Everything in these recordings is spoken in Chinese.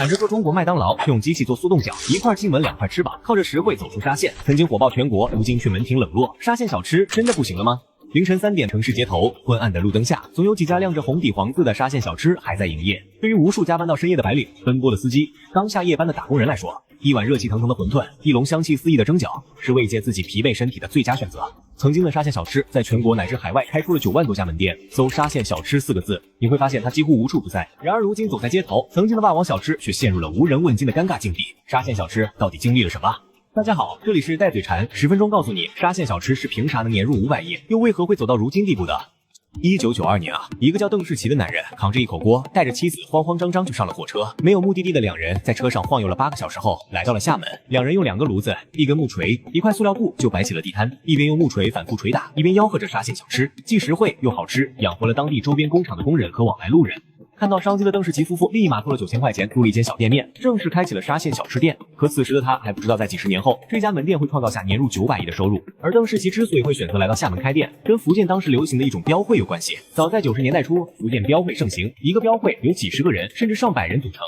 喊着說中国麥當勞用機器做速凍餃，一塊进门2塊吃飽，靠着實惠走出沙縣，曾经火爆全國，如今却门庭冷落。沙縣小吃真的不行了吗？凌晨3點，城市街頭昏暗的路燈下，總有幾家亮着紅底黃字的沙縣小吃還在營業。對於無數加班到深夜的白領、奔波的司機、剛下夜班的打工人來說，一碗熱氣騰騰的餛飩，一籠香氣四溢的蒸餃，是慰藉自己疲憊身體的最佳選擇。曾經的沙縣小吃在全國乃至海外開出了9萬多家門店，搜沙縣小吃4個字，你會發現它幾乎無處不在。然而如今走在街頭，曾經的霸王小吃卻陷入了無人問津的尷尬境地。沙縣小吃到底經歷了什麼？大家好，這裡是帶嘴饞，10分鐘告訴你沙縣小吃是憑啥能年入500億，又為何會走到如今地步的。1992年啊，一個叫鄧世奇的男人扛着一口鍋，帶着妻子慌慌張张就上了火車。沒有目的地的兩人在車上晃悠了8個小時後，來到了廈门。兩人用2個爐子、1根木錘、1塊塑料布就擺起了地攤，一邊用木錘反覆捶打，一邊吆喝着沙縣小吃，既實惠又好吃，養活了當地周邊工廠的工人和往來路人。看到商機的鄧世奇夫婦立馬付了9000塊錢租了一間小店面，正式開啟了沙縣小吃店。可此時的他還不知道，在幾10年後，這家門店會創造下年入900億的收入。而鄧世奇之所以會選擇來到廈門開店，跟福建當時流行的一種標會有關係。早在90年代初，福建標會盛行，一個標會由幾十個人甚至上百人組成，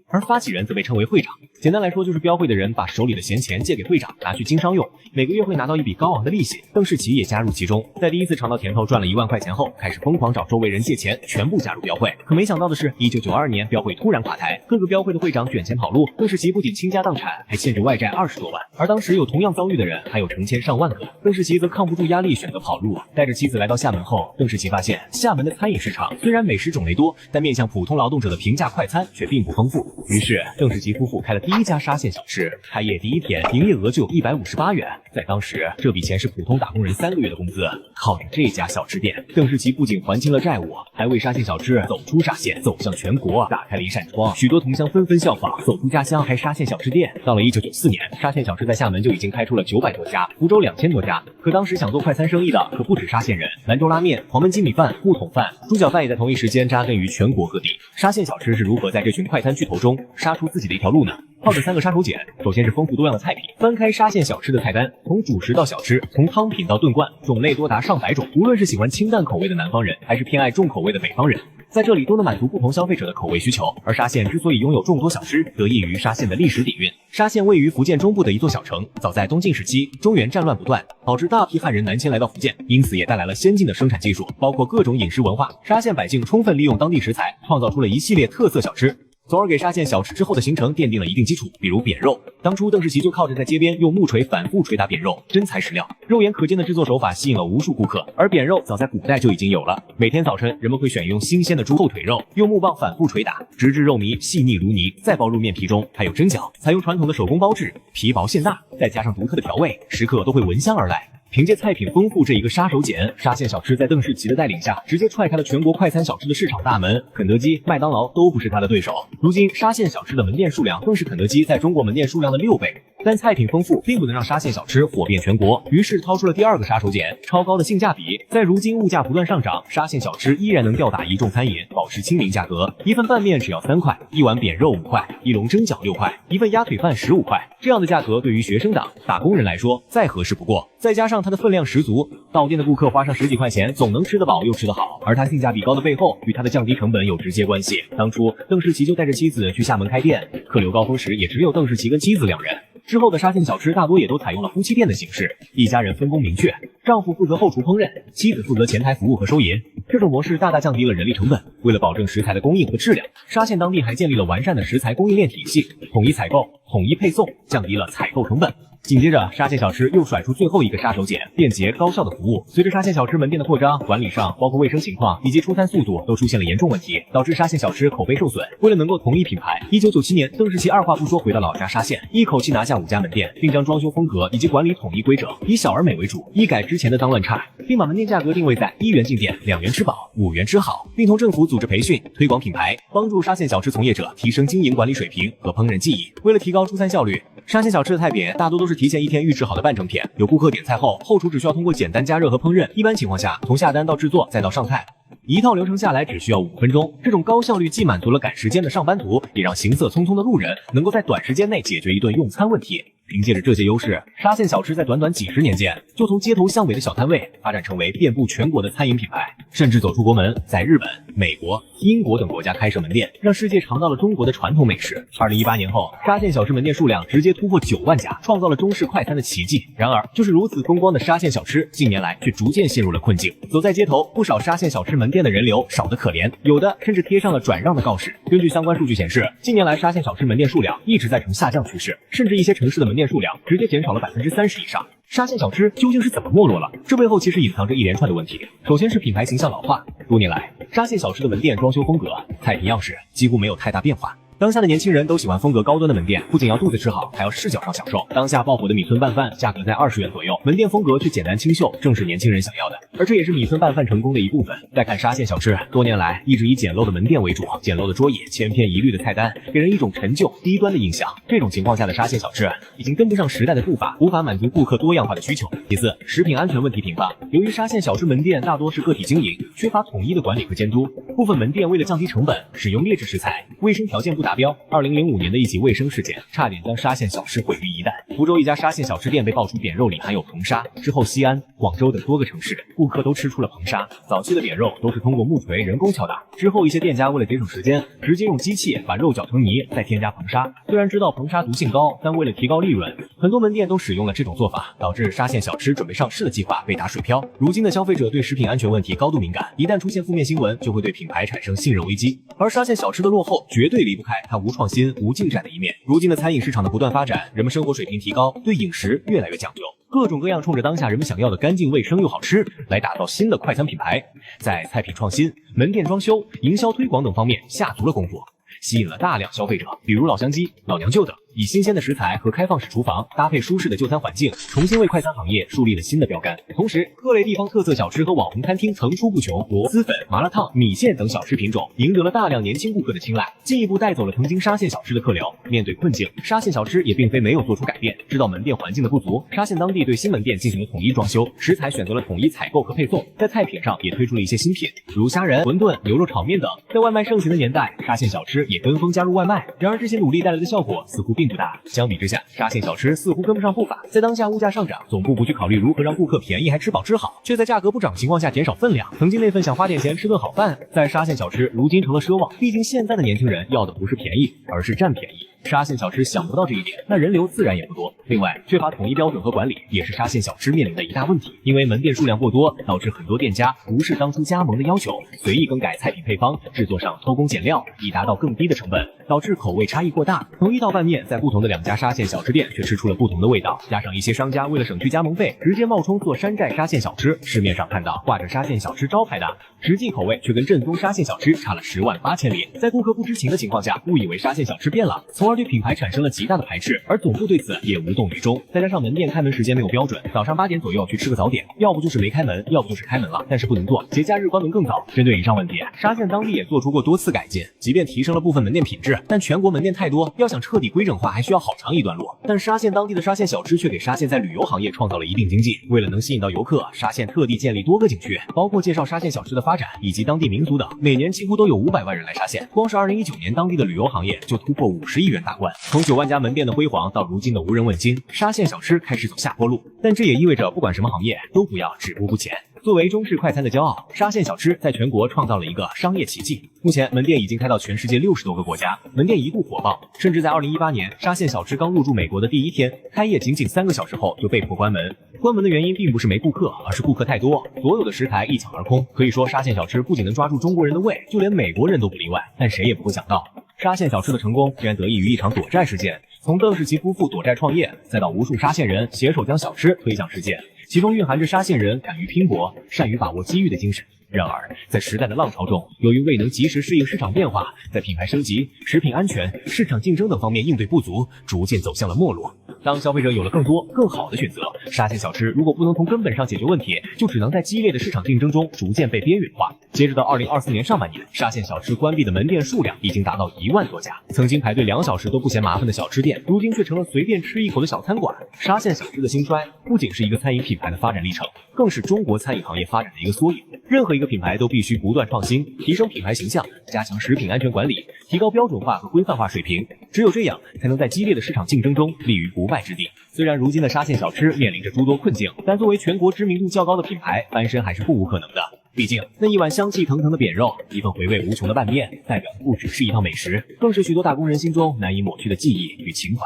而發起人則被稱為會長。簡單來說，就是標會的人把手裡的閒錢借給會長，拿去經商用，每個月會拿到一筆高昂的利息。鄧世奇也加入其中，在第一次嘗到甜頭賺了1萬塊錢後，開始瘋狂找周圍人借錢，全部加入標會。可沒想到的是，1992年標會突然垮台，各個標會的會長卷錢跑路，鄧世奇不僅傾家蕩產，還欠着外債20多萬。而當時有同樣遭遇的人還有成千上萬個，鄧世奇則抗不住壓力，選擇跑路。帶着妻子來到廈門後，鄧世奇發現廈門的餐飲市場雖然美食種類多，但面向普通勞動者的平價快餐卻並不豐富。於是鄧世奇夫婦開了第一家沙縣小吃，開業第1天營業額就158元，在當時這筆錢是普通打工人3個月的工資。靠着這家小吃店，鄧世奇不僅還清了債務，還為沙縣小吃走出沙縣，走向全國打開了一扇窗。許多同鄉紛紛效仿，走出家鄉開沙縣小吃店。到了1994年，沙縣小吃在廈門就已經開出了900多家，福州2000多家。可當時想做快餐生意的可不止沙縣人，蘭州拉麵、黄焖雞米飯、木桶飯、豬腳飯也在同一時間扎根於全國各地。沙縣小吃是如何在這群快餐巨頭中殺出自己的一條路呢？靠着3個殺手鐧，首先是豐富多樣的菜品。翻開沙縣小吃的菜單，從主食到小吃，從湯品到燉罐，種類多達上百種。無論是喜歡清淡口味的南方人，還是偏愛重口味的北方人，在這裡都能滿足不同消費者的口味需求。而沙縣之所以擁有眾多小吃，得益於沙縣的歷史底蘊。沙縣位於福建中部的一座小城，早在東晉時期，中原戰亂不斷，導致大批漢人南遷來到福建，因此也帶來了先進的生產技術，包括各種飲食文化。沙縣百姓充分利用當地食材，創造出了一系列特色小吃，从而給沙縣小吃之後的形成奠定了一定基礎。比如扁肉，當初鄧世奇就靠着在街邊用木錘反覆捶打扁肉，真材實料，肉眼可見的制作手法吸引了無數顧客。而扁肉早在古代就已經有了，每天早晨人們會選用新鮮的豬後腿肉，用木棒反覆捶打，直至肉糜細膩如泥，再包入麵皮中。還有蒸餃，採用傳統的手工包制，皮薄餡大，再加上獨特的調味，食客都會聞香而來。憑借菜品豐富這一個殺手鐧，沙縣小吃在鄧世奇的帶領下，直接踹開了全國快餐小吃的市場大門。肯德基、麥當勞都不是他的對手。如今沙縣小吃的门店數量更是肯德基在中國门店數量的6倍。但菜品豐富並不能讓沙縣小吃火遍全國，於是掏出了第2個殺手鐧，超高的性價比。在如今物價不斷上漲，沙縣小吃依然能吊打一众餐飲，保持親民價格。一份拌面只要3塊，一碗扁肉5塊，一籠蒸餃6塊，一份鴨腿飯15塊。這樣的價格對於學生黨、打工人來說再合適不過。再加上它的分量十足，到店的顧客花上10幾塊錢，總能吃得飽又吃得好。而它性價比高的背後，與它的降低成本有直接關係。當初鄧世奇就帶着妻子去廈門開店，客流高峰時也只有鄧世奇跟妻子2人。之後的沙縣小吃大多也都採用了夫妻店的形式，一家人分工明確，丈夫負責後廚烹飪，妻子負責前台服務和收銀。這種模式大大降低了人力成本。為了保證食材的供應和質量，沙縣當地還建立了完善的食材供應鏈體系，統一採購、統一配送，降低了採購成本。緊接着，沙縣小吃又甩出最後一個殺手鐧，便捷高效的服務。隨着沙縣小吃门店的擴張，管理上包括衛生情況以及出餐速度都出現了嚴重問題，導致沙縣小吃口碑受損。為了能夠統一品牌，1997年，鄧世奇二話不說回到老家沙縣，一口氣拿下5家門店，並將裝修風格以及管理統一規整，以小而美為主，一改之前的髒亂差，並把門店價格定位在1元進店、2元吃飽、5元吃好，並同政府組織培訓，推廣品牌，幫助沙縣小吃從業者提升經營管理水平和烹飪技藝。為了提高出餐效率，沙縣小吃的菜品大多都是提前1天預制好的半成品，有顧客點菜後，后廚只需要通過簡單加熱和烹飪，一般情況下從下單到制作再到上菜，一套流程下來只需要5分鐘。這種高效率既滿足了趕時間的上班族，也讓行色匆匆的路人能夠在短時間內解決一頓用餐問題。憑借着這些優勢，沙縣小吃在短短幾十年間，就從街頭巷尾的小攤位發展成為遍布全国的餐飲品牌，甚至走出国門，在日本、美國、英國等國家開設门店，讓世界嘗到了中國的傳統美食。2018年後，沙縣小吃门店數量直接突破9萬家，創造了中式快餐的奇蹟。然而，就是如此风光的沙縣小吃，近年來卻逐漸陷入了困境。走在街頭，不少沙縣小吃門店的人流少得可憐，有的甚至貼上了轉讓的告示。根據相關數據顯示，近年來沙縣小吃門店數量一直在呈下降趨勢，甚至一些城市的門店數量直接減少了30%以上。沙縣小吃究竟是怎麼沒落了？這背後其實隱藏着一連串的問題。首先是品牌形象老化，多年來，沙縣小吃的門店裝修風格、菜品樣式幾乎沒有太大變化。當下的年輕人都喜歡風格高端的門店，不僅要肚子吃好，還要視覺上享受。當下爆火的米村拌飯，價格在20元左右，门店風格卻簡單清秀，正是年輕人想要的。而這也是米村拌飯成功的一部分。再看沙縣小吃，多年來一直以簡陋的門店為主，簡陋的桌椅、千篇一律的菜單，給人一種陳舊、低端的印象。這種情況下的沙縣小吃已經跟不上時代的步伐，無法滿足顧客多樣化的需求。其次，食品安全問題頻發。由於沙縣小吃門店大多是個體經營，缺乏統一的管理和監督，部分门店為了降低成本，使用劣質食材，衛生條件不達標。2005年的一起衛生事件，差點將沙縣小吃毀於一旦。福州一家沙縣小吃店被爆出扁肉裡含有硼砂，之後西安、廣州等多個城市顧客都吃出了硼砂。早期的扁肉都是通過木錘人工敲打，之後一些店家為了節省時間，直接用機器把肉攪成泥，再添加硼砂。雖然知道硼砂毒性高，但為了提高利潤，很多門店都使用了這種做法，導致沙縣小吃準備上市的計劃被打水漂。如今的消費者對食品安全問題高度敏感，一旦出現負面新聞，就會對品牌產生信任危機。而沙縣小吃的落後絕對離不開它無創新、無進展的一面。如今的餐飲市場的不斷發展，人們生活水平提高，對飲食越來越講究，各種各樣衝着當下人們想要的乾淨衛生又好吃來打造新的快餐品牌，在菜品創新、門店裝修、營銷推廣等方面下足了功夫，吸引了大量消費者，比如老鄉雞、老娘舅等，以新鮮的食材和開放式廚房搭配舒適的就餐環境，重新為快餐行業樹立了新的標杆。同時，各類地方特色小吃和網紅餐廳層出不窮，螺螄粉、麻辣燙、米線等小吃品種贏得了大量年輕顧客的青睞，進一步帶走了曾經沙縣小吃的客流。面對困境，沙縣小吃也並非沒有做出改变，知道门店環境的不足，沙縣當地對新門店進行了統一裝修，食材選擇了統一採購和配送，在菜品上也推出了一些新品，如蝦仁、餛飩、牛肉炒面等。在外賣盛行的年代，沙縣小吃也跟風加入外賣，然而這些努力帶來的效果似乎並不大。相比之下，沙縣小吃似乎跟不上步伐，在当下物價上漲，总部不去考慮如何讓顧客便宜還吃飽吃好，卻在價格不漲情況下減少分量。曾經那份想花點錢吃頓好飯，在沙縣小吃如今成了奢望。畢竟現在的年輕人要的不是便宜，而是占便宜。沙縣小吃想不到這一點，那人流自然也不多。另外，缺乏統一標準和管理，也是沙縣小吃面臨的一大問題。因為門店數量過多，導致很多店家無視當初加盟的要求，隨意更改菜品配方，制作上偷工減料，以達到更低的成本，導致口味差異過大。同一道拌面，在不同的兩家沙縣小吃店卻吃出了不同的味道。加上一些商家為了省去加盟費，直接冒充做山寨沙縣小吃。市面上看到掛着沙縣小吃招牌的，實際口味卻跟正宗沙縣小吃差了108000里。在顧客不知情的情況下，誤以為沙縣小吃變了，從而對品牌產生了極大的排斥，而總部對此也無動於衷。再加上门店開門時間沒有標準，早上8點左右去吃個早點，要不就是沒開門，要不就是開門了，但是不能做，節假日關門更早。針對以上問題，沙縣當地也做出過多次改進，即便提升了部分門店品質，但全國門店太多，要想徹底規整化還需要好長一段路。但沙縣當地的沙縣小吃卻給沙縣在旅遊行業創造了一定經濟。為了能吸引到遊客，沙縣特地建立多個景區，包括介紹沙縣小吃的發展以及當地民俗等，每年幾乎都有500萬人來沙縣。光是2019年，当地的旅遊行業就突破50億元大關。從9萬家門店的輝煌到如今的無人問津，沙縣小吃開始走下坡路。但這也意味着不管什麼行業都不要止步不前。作為中式快餐的驕傲，沙縣小吃在全國創造了一個商業奇蹟。目前門店已經開到全世界60多個國家，門店一度火爆，甚至在2018年，沙縣小吃剛入駐美國的第一天，開業僅3個小時後就被迫關門。關門的原因並不是沒顧客，而是顧客太多，所有的食材一搶而空。可以說沙縣小吃不僅能抓住中國人的胃，就連美國人都不例外。但誰也不會想到，沙縣小吃的成功竟然得益於一場躲債事件。從鄧氏奇夫婦躲債創業，再到無數沙縣人攜手將小吃推向世界，其中蘊含着沙縣人敢於拼搏、善於把握機遇的精神。然而，在時代的浪潮中，由於未能及時適應市場變化，在品牌升級、食品安全、市場競爭等方面應對不足，逐漸走向了沒落。當消費者有了更多、更好的選擇，沙縣小吃如果不能從根本上解決問題，就只能在激烈的市場競爭中逐漸被邊緣化。截止到2024年上半年，沙县小吃關閉的門店數量已經達到1萬多家。曾經排隊2小時都不嫌麻煩的小吃店，如今卻成了隨便吃一口的小餐館。沙縣小吃的興衰，不僅是一個餐飲品牌的發展歷程，更是中國餐飲行業發展的一個縮影。任何一個品牌都必須不斷創新，提升品牌形象，加強食品安全管理，提高標準化和規範化水平。只有這樣，才能在激烈的市場競爭中立於不敗之地。雖然如今的沙縣小吃面臨着諸多困境，但作為全國知名度較高的品牌，翻身還是不無可能的。畢竟，那一碗香氣騰騰的扁肉，一份回味無窮的拌麵，代表的不只是一道美食，更是許多打工人心中難以抹去的記憶與情懷。